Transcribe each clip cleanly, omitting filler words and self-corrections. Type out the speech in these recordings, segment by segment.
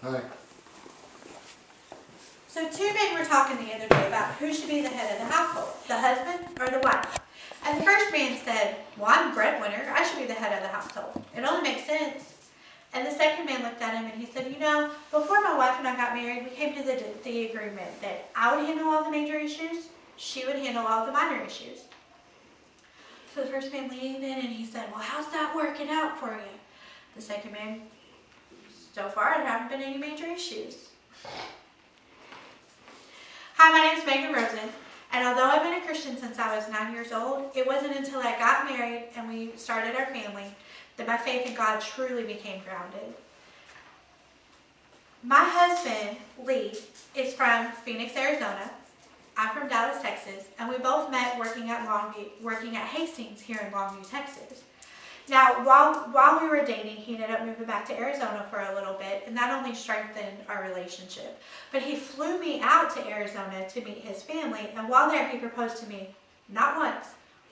Hi. So two men were talking the other day about who should be the head of the household, the husband or the wife. And the first man said, well, I'm breadwinner. I should be the head of the household. It only makes sense. And the second man looked at him and he said, you know, before my wife and I got married, we came to the agreement that I would handle all the major issues, she would handle all the minor issues. So the first man leaned in and he said, well, how's that working out for you? The second man, so far there haven't been any major issues. Hi, my name is Megan Rosen, and although I've been a Christian since I was 9 years old, it wasn't until I got married and we started our family that my faith in God truly became grounded. My husband, Lee, is from Phoenix, Arizona. I'm from Dallas, Texas, and we both met working at Hastings here in Longview, Texas. Now, while we were dating, he ended up moving back to Arizona for a little bit, and that only strengthened our relationship. But he flew me out to Arizona to meet his family, and while there, he proposed to me not once,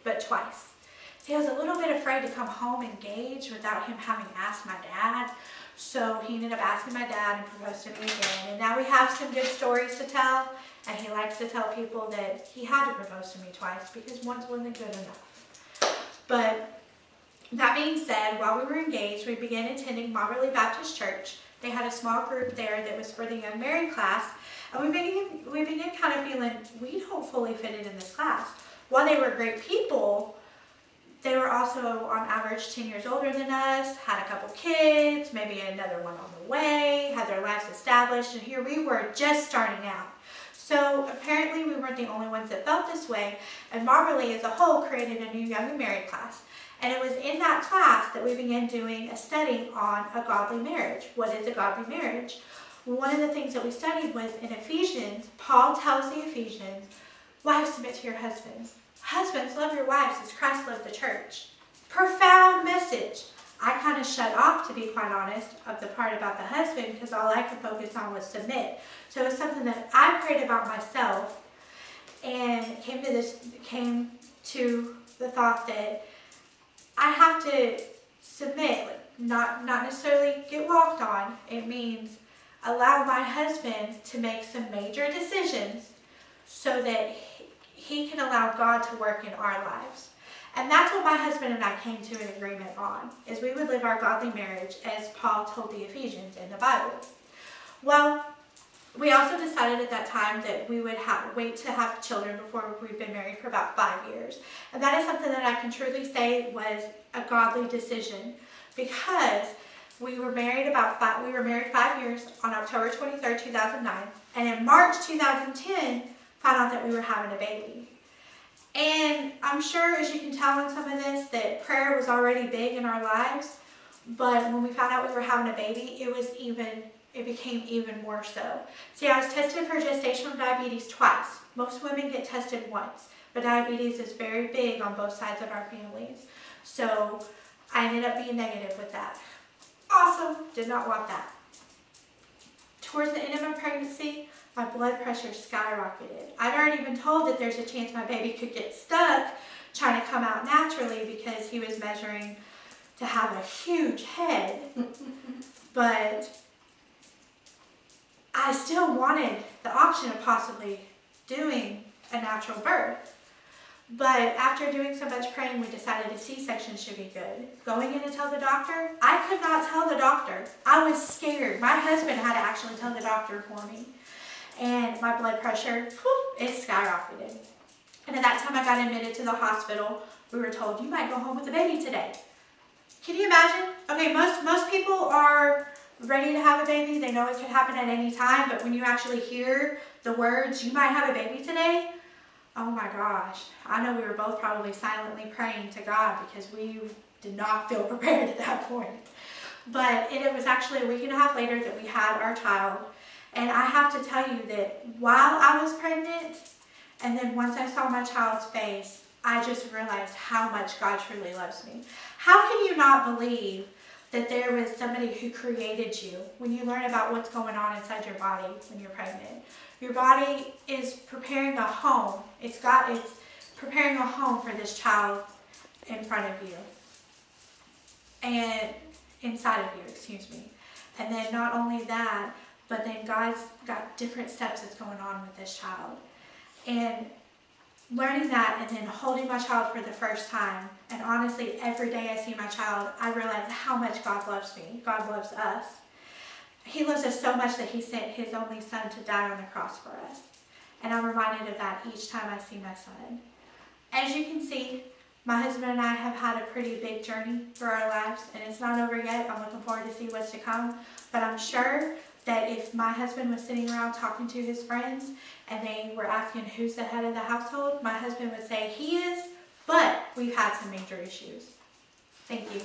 but twice. See, I was a little bit afraid to come home engaged without him having asked my dad, so he ended up asking my dad and proposed to me again. And now we have some good stories to tell, and he likes to tell people that he had to propose to me twice because once wasn't good enough. But that being said, while we were engaged, we began attending Mobberly Baptist Church. They had a small group there that was for the young married class, and we began kind of feeling we don't fully fit in this class. While they were great people, they were also on average 10 years older than us, had a couple kids, maybe another one on the way, had their lives established, and here we were just starting out. So apparently we weren't the only ones that felt this way, and Mobberly as a whole created a new young married class. And it was in that class that we began doing a study on a godly marriage. What is a godly marriage? One of the things that we studied was in Ephesians, Paul tells the Ephesians, wives, submit to your husbands. Husbands, love your wives as Christ loved the church. Profound message. I kind of shut off, to be quite honest, of the part about the husband because all I could focus on was submit. So it was something that I prayed about myself and came to the thought that I have to submit, not necessarily get walked on. It means allow my husband to make some major decisions so that he can allow God to work in our lives. And that's what my husband and I came to an agreement on, is we would live our godly marriage as Paul told the Ephesians in the Bible. Well, we also decided at that time that we would wait to have children before we've been married for about 5 years. And that is something that I can truly say was a godly decision because we were married 5 years on October 23rd, 2009. And in March 2010, found out that we were having a baby. And I'm sure, as you can tell in some of this, that prayer was already big in our lives. But when we found out we were having a baby, it became even more so. See, I was tested for gestational diabetes twice. Most women get tested once, but diabetes is very big on both sides of our families. So I ended up being negative with that. Awesome, did not want that. Towards the end of my pregnancy, my blood pressure skyrocketed. I'd already been told that there's a chance my baby could get stuck trying to come out naturally because he was measuring to have a huge head. But I still wanted the option of possibly doing a natural birth. But after doing so much praying, we decided a C-section should be good. Going in to tell the doctor, I could not tell the doctor. I was scared. My husband had to actually tell the doctor for me. And my blood pressure, it skyrocketed. And at that time I got admitted to the hospital. We were told, you might go home with the baby today. Can you imagine? Okay, most people are ready to have a baby. They know it could happen at any time, but when you actually hear the words, you might have a baby today, oh my gosh. I know we were both probably silently praying to God because we did not feel prepared at that point. But it was actually a week and a half later that we had our child. And I have to tell you that while I was pregnant, and then once I saw my child's face, I just realized how much God truly loves me. How can you not believe that there was somebody who created you when you learn about what's going on inside your body when you're pregnant? Your body is preparing a home. It's preparing a home for this child in front of you. And inside of you, excuse me. And then not only that, but then God's got different steps that's going on with this child. And learning that and then holding my child for the first time, and honestly, every day I see my child, I realize how much God loves me. God loves us. He loves us so much that he sent his only son to die on the cross for us. And I'm reminded of that each time I see my son. As you can see, my husband and I have had a pretty big journey through our lives, and it's not over yet. I'm looking forward to see what's to come. But I'm sure that if my husband was sitting around talking to his friends and they were asking who's the head of the household, my husband would say he is, but we've had some major issues. Thank you.